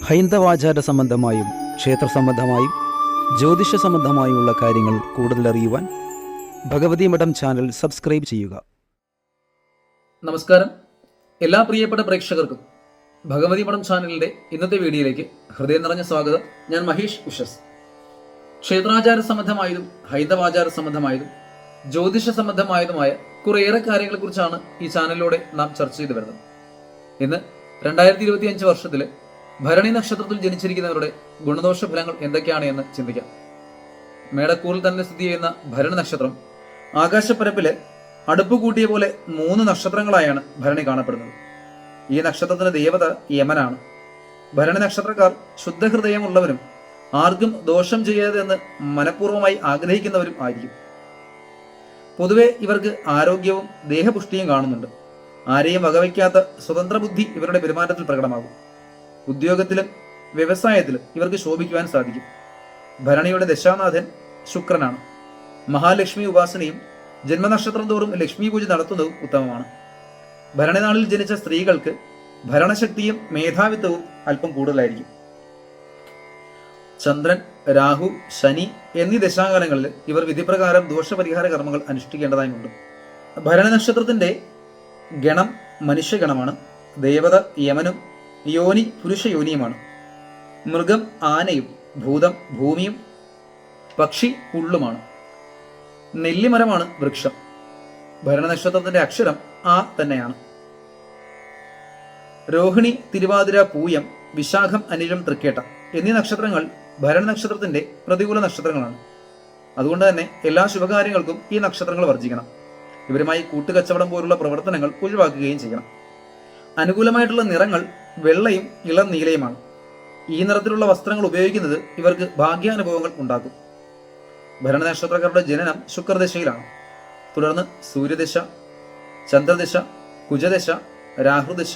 ഹൈന്ദവാചാര സംബന്ധമായും ക്ഷേത്ര സംബന്ധമായും ജ്യോതിഷ സംബന്ധമായുമുള്ള കാര്യങ്ങൾ കൂടുതൽ അറിയുവാൻ ഭഗവതി മഠം ചാനൽ സബ്സ്ക്രൈബ് ചെയ്യുക. നമസ്കാരം. എല്ലാ പ്രിയപ്പെട്ട പ്രേക്ഷകർക്കും ഭഗവതി മഠം ചാനലിന്റെ ഇന്നത്തെ വീഡിയോയിലേക്ക് ഹൃദയം നിറഞ്ഞ സ്വാഗതം. ഞാൻ മഹേഷ് ഉഷസ്. ക്ഷേത്രാചാര സംബന്ധമായതും ഹൈന്ദവാചാര സംബന്ധമായതും ജ്യോതിഷ സംബന്ധമായതുമായ കുറേയേറെ കാര്യങ്ങളെക്കുറിച്ചാണ് ഈ ചാനലിലൂടെ നാം ചർച്ച ചെയ്തു വരുന്നത്. ഇന്ന് 2025 വർഷത്തിലെ ഭരണി നക്ഷത്രത്തിൽ ജനിച്ചിരിക്കുന്നവരുടെ ഗുണദോഷ ഫലങ്ങൾ എന്തൊക്കെയാണ് എന്ന് ചിന്തിക്കാം. മേടക്കൂറിൽ തന്നെ സ്ഥിതി ചെയ്യുന്ന ഭരണി നക്ഷത്രം ആകാശപ്പരപ്പില് അടുപ്പ് കൂട്ടിയ പോലെ 3 നക്ഷത്രങ്ങളായാണ് ഭരണി കാണപ്പെടുന്നത്. ഈ നക്ഷത്രത്തിന്റെ ദേവത യമനാണ്. ഭരണി നക്ഷത്രക്കാർ ശുദ്ധഹൃദയമുള്ളവരും ആർക്കും ദോഷം ചെയ്യരുതെന്ന് മനഃപൂർവ്വമായി ആഗ്രഹിക്കുന്നവരും ആയിരിക്കും. പൊതുവെ ഇവർക്ക് ആരോഗ്യവും ദേഹപുഷ്ടിയും കാണുന്നുണ്ട്. ആരെയും വകവയ്ക്കാത്ത സ്വതന്ത്ര ബുദ്ധി ഇവരുടെ പെരുമാറ്റത്തിൽ പ്രകടമാകും. ഉദ്യോഗത്തിലും വ്യവസായത്തിലും ഇവർക്ക് ശോഭിക്കുവാൻ സാധിക്കും. ഭരണിയുടെ ദശാനാഥൻ ശുക്രനാണ്. മഹാലക്ഷ്മി ഉപാസനയും ജന്മനക്ഷത്രം തോറും ലക്ഷ്മി പൂജ നടത്തുന്നതും ഉത്തമമാണ്. ഭരണിനാളിൽ ജനിച്ച സ്ത്രീകൾക്ക് ഭരണശക്തിയും മേധാവിത്വവും അല്പം കൂടുതലായിരിക്കും. ചന്ദ്രൻ, രാഹു, ശനി എന്നീ ദശാകാലങ്ങളിൽ ഇവർ വിധിപ്രകാരം ദോഷപരിഹാര കർമ്മങ്ങൾ അനുഷ്ഠിക്കേണ്ടതായുണ്ട്. ഭരണി നക്ഷത്രത്തിന്റെ ഗണം മനുഷ്യഗണമാണ്. ദേവത യമനും യോനി പുരുഷയോനിയുമാണ്. മൃഗം ആനയും ഭൂതം ഭൂമിയും പക്ഷി പുള്ളുമാണ്. നെല്ലിമരമാണ് വൃക്ഷം. ഭരണനക്ഷത്രത്തിന്റെ അക്ഷരം ആ തന്നെയാണ്. രോഹിണി, തിരുവാതിര, പൂയം, വിശാഖം, അനിഴം, തൃക്കേട്ട എന്നീ നക്ഷത്രങ്ങൾ ഭരണ നക്ഷത്രത്തിന്റെ പ്രതികൂല നക്ഷത്രങ്ങളാണ്. അതുകൊണ്ട് തന്നെ എല്ലാ ശുഭകാര്യങ്ങൾക്കും ഈ നക്ഷത്രങ്ങൾ വർജിക്കണം. ഇവരുമായി കൂട്ടുകച്ചവടം പോലുള്ള പ്രവർത്തനങ്ങൾ ഒഴിവാക്കുകയും ചെയ്യണം. അനുകൂലമായിട്ടുള്ള നിറങ്ങൾ വെള്ളയും ഇളം നീലയുമാണ്. ഈ നിറത്തിലുള്ള വസ്ത്രങ്ങൾ ഉപയോഗിക്കുന്നത് ഇവർക്ക് ഭാഗ്യാനുഭവങ്ങൾ ഉണ്ടാക്കും. ഭരണ നക്ഷത്രക്കാരുടെ ജനനം ശുക്രദശയിലാണ്. തുടർന്ന് സൂര്യദശ, ചന്ദ്രദശ, കുജദശ, രാഹുദശ,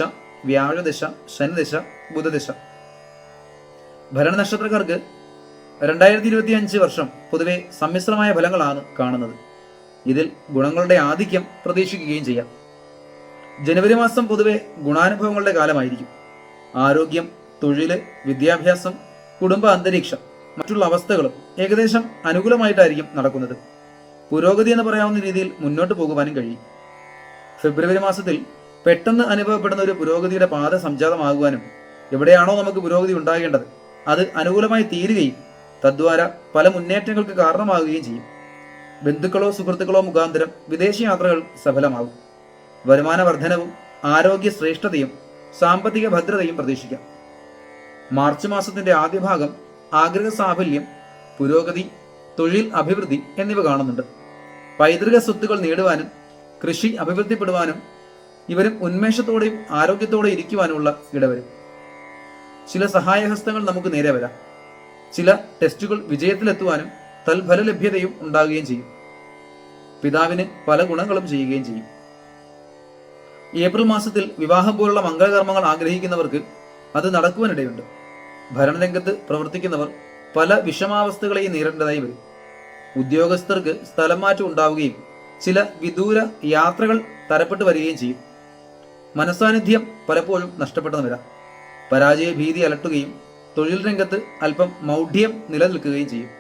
വ്യാഴദശ, ശനിദശ, ബുധദശ. ഭരണ നക്ഷത്രക്കാർക്ക് 2025 വർഷം പൊതുവെ സമ്മിശ്രമായ ഫലങ്ങളാണ് കാണുന്നത്. ഇതിൽ ഗുണങ്ങളുടെ ആധിക്യം പ്രതീക്ഷിക്കുകയും ചെയ്യാം. ജനുവരി മാസം പൊതുവെ ഗുണാനുഭവങ്ങളുടെ കാലമായിരിക്കും. ആരോഗ്യം, തൊഴില്, വിദ്യാഭ്യാസം, കുടുംബ അന്തരീക്ഷം, മറ്റുള്ള അവസ്ഥകളും ഏകദേശം അനുകൂലമായിട്ടായിരിക്കും നടക്കുന്നത്. പുരോഗതി എന്ന് പറയാവുന്ന രീതിയിൽ മുന്നോട്ട് പോകുവാനും കഴിയും. ഫെബ്രുവരി മാസത്തിൽ പെട്ടെന്ന് അനുഭവപ്പെടുന്ന ഒരു പുരോഗതിയുടെ പാത സംജാതമാകുവാനും എവിടെയാണോ നമുക്ക് പുരോഗതി ഉണ്ടാകേണ്ടത് അത് അനുകൂലമായി തീരുകയും തദ്വാര പല മുന്നേറ്റങ്ങൾക്ക് കാരണമാകുകയും ചെയ്യും. ബന്ധുക്കളോ സുഹൃത്തുക്കളോ മുഖാന്തരം വിദേശ യാത്രകൾ സഫലമാകും. വരുമാന വർധനവും ആരോഗ്യ ശ്രേഷ്ഠതയും സാമ്പത്തിക ഭദ്രതയും പ്രതീക്ഷിക്കാം. മാർച്ച് മാസത്തിന്റെ ആദ്യ ഭാഗം ആഗ്രഹ സാഫല്യം, പുരോഗതി, തൊഴിൽ അഭിവൃദ്ധി എന്നിവ കാണുന്നുണ്ട്. പൈതൃക സ്വത്തുക്കൾ നേടുവാനും കൃഷി അഭിവൃദ്ധിപ്പെടുവാനും ഇവരും ഉന്മേഷത്തോടെയും ആരോഗ്യത്തോടെ ഇരിക്കുവാനുമുള്ള ഇടവരും. ചില സഹായഹസ്തങ്ങൾ നമുക്ക് നേരെ വരാം. ചില ടെസ്റ്റുകൾ വിജയത്തിലെത്തുവാനും തൽഫല ലഭ്യതയും ഉണ്ടാകുകയും ചെയ്യും. പിതാവിന് പല ഗുണങ്ങളും ചെയ്യുകയും ചെയ്യും. ഏപ്രിൽ മാസത്തിൽ വിവാഹം പോലുള്ള മംഗളകർമ്മങ്ങൾ ആഗ്രഹിക്കുന്നവർക്ക് അത് നടക്കുവാനിടയുണ്ട്. ഭരണരംഗത്ത് പ്രവർത്തിക്കുന്നവർ പല വിഷമാവസ്ഥകളെയും നേരിടേണ്ടതായി വരും. ഉദ്യോഗസ്ഥർക്ക് സ്ഥലം മാറ്റം ഉണ്ടാവുകയും ചില വിദൂര യാത്രകൾ തരപ്പെട്ടു വരികയും ചെയ്യും. മനസാന്നിധ്യം പലപ്പോഴും നഷ്ടപ്പെട്ടെന്ന് വരാം. പരാജയ ഭീതി അലട്ടുകയും തൊഴിൽ രംഗത്ത് അല്പം മൗഢ്യം നിലനിൽക്കുകയും ചെയ്യും.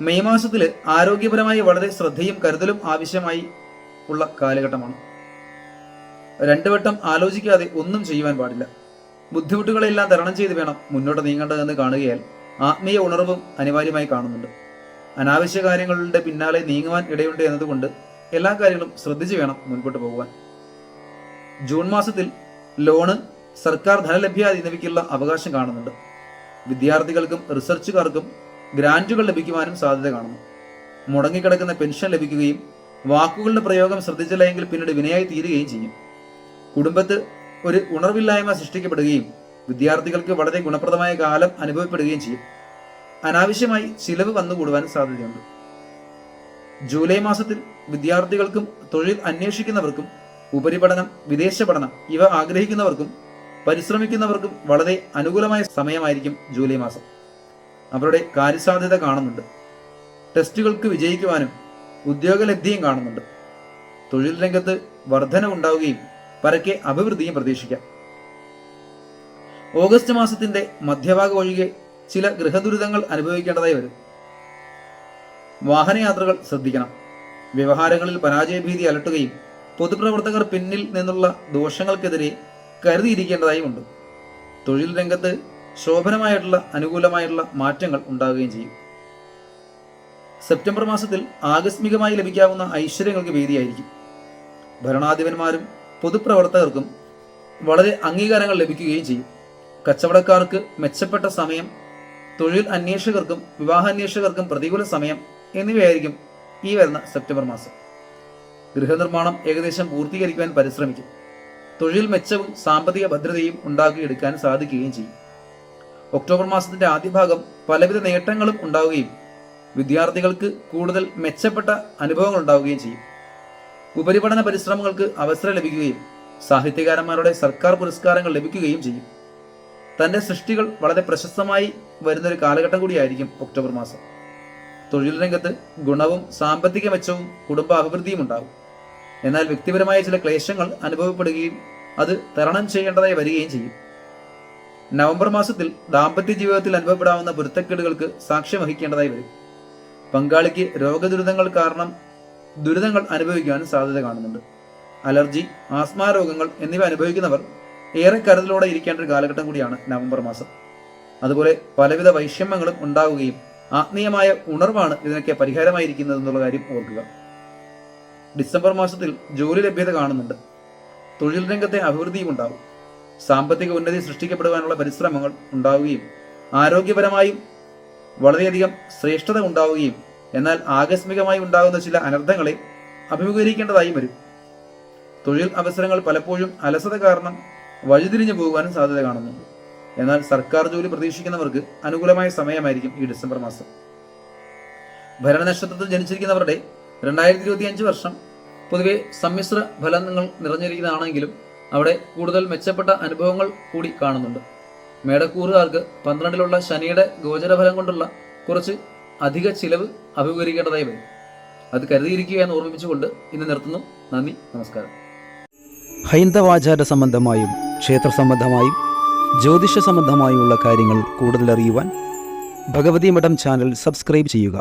മെയ് മാസത്തില് ആരോഗ്യപരമായി വളരെ ശ്രദ്ധയും കരുതലും ആവശ്യമായി ഉള്ള കാലഘട്ടമാണ്. 2 വട്ടം ആലോചിക്കാതെ ഒന്നും ചെയ്യുവാൻ പാടില്ല. ബുദ്ധിമുട്ടുകളെല്ലാം തരണം ചെയ്ത് വേണം മുന്നോട്ട് നീങ്ങേണ്ടതെന്ന് കാണുകയാൽ ആത്മീയ ഉണർവും അനിവാര്യമായി കാണുന്നുണ്ട്. അനാവശ്യ കാര്യങ്ങളുടെ പിന്നാലെ നീങ്ങുവാൻ ഇടയുണ്ട് എന്നതുകൊണ്ട് എല്ലാ കാര്യങ്ങളും ശ്രദ്ധിച്ചു വേണം മുൻപോട്ട് പോകുവാൻ. ജൂൺ മാസത്തിൽ ലോണ്, സർക്കാർ ധനലഭ്യത എന്നിവയ്ക്കുള്ള അവകാശം കാണുന്നുണ്ട്. വിദ്യാർത്ഥികൾക്കും റിസർച്ചുകാർക്കും ഗ്രാന്റുകൾ ലഭിക്കുവാനും സാധ്യത കാണുന്നു. മുടങ്ങിക്കിടക്കുന്ന പെൻഷൻ ലഭിക്കുകയും വാക്കുകളുടെ പ്രയോഗം ശ്രദ്ധിച്ചില്ല എങ്കിൽ പിന്നീട് വിനയായി തീരുകയും ചെയ്യും. കുടുംബത്ത് ഒരു ഉണർവില്ലായ്മ സൃഷ്ടിക്കപ്പെടുകയും വിദ്യാർത്ഥികൾക്ക് വളരെ ഗുണപ്രദമായ കാലം അനുഭവപ്പെടുകയും ചെയ്യും. അനാവശ്യമായി ചിലവ് വന്നുകൂടുവാനും സാധ്യതയുണ്ട്. ജൂലൈ മാസത്തിൽ വിദ്യാർത്ഥികൾക്കും തൊഴിൽ അന്വേഷിക്കുന്നവർക്കും ഉപരിപഠനം, വിദേശ പഠനം ഇവ ആഗ്രഹിക്കുന്നവർക്കും പരിശ്രമിക്കുന്നവർക്കും വളരെ അനുകൂലമായ സമയമായിരിക്കും ജൂലൈ മാസം. അവരുടെ കാര്യസാധ്യത കാണുന്നുണ്ട്. ടെസ്റ്റുകൾക്ക് വിജയിക്കുവാനും ഉദ്യോഗലബ്ധിയും കാണുന്നുണ്ട്. തൊഴിൽ രംഗത്ത് വർധന ഉണ്ടാവുകയും പരക്കെ അഭിവൃദ്ധിയും പ്രതീക്ഷിക്കാം. ഓഗസ്റ്റ് മാസത്തിന്റെ മധ്യഭാഗം ഒഴികെ ചില ഗൃഹദുരിതങ്ങൾ അനുഭവിക്കേണ്ടതായി വരും. വാഹനയാത്രകൾ ശ്രദ്ധിക്കണം. വ്യവഹാരങ്ങളിൽ പരാജയഭീതി അലട്ടുകയും പൊതുപ്രവർത്തകർ പിന്നിൽ നിന്നുള്ള ദോഷങ്ങൾക്കെതിരെ കരുതിയിരിക്കേണ്ടതായുമുണ്ട്. തൊഴിൽ രംഗത്ത് ശോഭനമായിട്ടുള്ള അനുകൂലമായിട്ടുള്ള മാറ്റങ്ങൾ ഉണ്ടാവുകയും ചെയ്യും. സെപ്റ്റംബർ മാസത്തിൽ ആകസ്മികമായി ലഭിക്കാവുന്ന ഐശ്വര്യങ്ങൾക്ക് വേദിയായിരിക്കും. ഭരണാധിപന്മാരും പൊതുപ്രവർത്തകർക്കും വളരെ അംഗീകാരങ്ങൾ ലഭിക്കുകയും ചെയ്യും. കച്ചവടക്കാർക്ക് മെച്ചപ്പെട്ട സമയം, തൊഴിൽ അന്വേഷകർക്കും വിവാഹാന്വേഷകർക്കും പ്രതികൂല സമയം എന്നിവയായിരിക്കും ഈ വരുന്ന സെപ്റ്റംബർ മാസം. ഗൃഹനിർമ്മാണം ഏകദേശം പൂർത്തീകരിക്കുവാൻ പരിശ്രമിക്കും. തൊഴിൽ മെച്ചവും സാമ്പത്തിക ഭദ്രതയും ഉണ്ടാക്കിയെടുക്കാൻ സാധിക്കുകയും ചെയ്യും. ഒക്ടോബർ മാസത്തിന്റെ ആദ്യ ഭാഗം പലവിധ നേട്ടങ്ങളും ഉണ്ടാവുകയും വിദ്യാർത്ഥികൾക്ക് കൂടുതൽ മെച്ചപ്പെട്ട അനുഭവങ്ങൾ ഉണ്ടാവുകയും ചെയ്യും. ഉപരിപഠന പരിശ്രമങ്ങൾക്ക് അവസരം ലഭിക്കുകയും സാഹിത്യകാരന്മാരുടെ സർക്കാർ പുരസ്കാരങ്ങൾ ലഭിക്കുകയും ചെയ്യും. തന്റെ സൃഷ്ടികൾ വളരെ പ്രശസ്തമായി വരുന്നൊരു കാലഘട്ടം കൂടിയായിരിക്കും ഒക്ടോബർ മാസം. തൊഴിൽ രംഗത്ത് ഗുണവും സാമ്പത്തിക മെച്ചവും കുടുംബ അഭിവൃദ്ധിയും ഉണ്ടാകും. എന്നാൽ വ്യക്തിപരമായ ചില ക്ലേശങ്ങൾ അനുഭവപ്പെടുകയും അത് തരണം ചെയ്യേണ്ടതായി വരികയും ചെയ്യും. നവംബർ മാസത്തിൽ ദാമ്പത്യ ജീവിതത്തിൽ അനുഭവപ്പെടാവുന്ന പൊരുത്തക്കേടുകൾക്ക് സാക്ഷ്യം വഹിക്കേണ്ടതായി വരും. പങ്കാളിക്ക് രോഗദുരിതങ്ങൾ കാരണം ദുരിതങ്ങൾ അനുഭവിക്കുവാനും സാധ്യത കാണുന്നുണ്ട്. അലർജി, ആസ്മാ രോഗങ്ങൾ എന്നിവ അനുഭവിക്കുന്നവർ ഏറെ കരുതലോടെ ഇരിക്കേണ്ട ഒരു കാലഘട്ടം കൂടിയാണ് നവംബർ മാസം. അതുപോലെ പലവിധ വൈഷമ്യങ്ങളും ഉണ്ടാവുകയും ആത്മീയമായ ഉണർവാണ് ഇതിനൊക്കെ പരിഹാരമായിരിക്കുന്നത് എന്നുള്ള കാര്യം ഓർക്കുക. ഡിസംബർ മാസത്തിൽ ജോലി ലഭ്യത കാണുന്നുണ്ട്. തൊഴിൽ രംഗത്തെ അഭിവൃദ്ധിയും ഉണ്ടാവും. സാമ്പത്തിക ഉന്നതി സൃഷ്ടിക്കപ്പെടുവാനുള്ള പരിശ്രമങ്ങൾ ഉണ്ടാവുകയും ആരോഗ്യപരമായും വളരെയധികം ശ്രേഷ്ഠത ഉണ്ടാവുകയും എന്നാൽ ആകസ്മികമായി ഉണ്ടാകുന്ന ചില അനർത്ഥങ്ങളെ അഭിമുഖീകരിക്കേണ്ടതായും വരും. തൊഴിൽ അവസരങ്ങൾ പലപ്പോഴും അലസത കാരണം വഴിതിരിഞ്ഞു പോകുവാനും സാധ്യത കാണുന്നുണ്ട്. എന്നാൽ സർക്കാർ ജോലി പ്രതീക്ഷിക്കുന്നവർക്ക് അനുകൂലമായ സമയമായിരിക്കും ഈ ഡിസംബർ മാസം. ഭരണനക്ഷത്രത്തിൽ ജനിച്ചിരിക്കുന്നവരുടെ 2025 വർഷം പൊതുവെ സമ്മിശ്ര ഫലങ്ങൾ നിറഞ്ഞിരിക്കുന്നതാണെങ്കിലും അവിടെ കൂടുതൽ മെച്ചപ്പെട്ട അനുഭവങ്ങൾ കൂടി കാണുന്നുണ്ട്. മേടക്കൂറുകാർക്ക് 12-ലുള്ള ശനിയുടെ ഗോചരഫലം കൊണ്ടുള്ള കുറച്ച് അധിക ചിലവ് അഭിമുഖീകരിക്കേണ്ടതായി വരും. അത് കരുതിയിരിക്കുക എന്ന് ഓർമ്മിപ്പിച്ചുകൊണ്ട് ഇന്ന് നിർത്തുന്നു. നന്ദി, നമസ്കാരം. ഹൈന്ദവാചാര സംബന്ധമായും ക്ഷേത്ര സംബന്ധമായും ജ്യോതിഷ സംബന്ധമായുമുള്ള കാര്യങ്ങൾ കൂടുതൽ അറിയുവാൻ ഭഗവതി മഠം ചാനൽ സബ്സ്ക്രൈബ് ചെയ്യുക.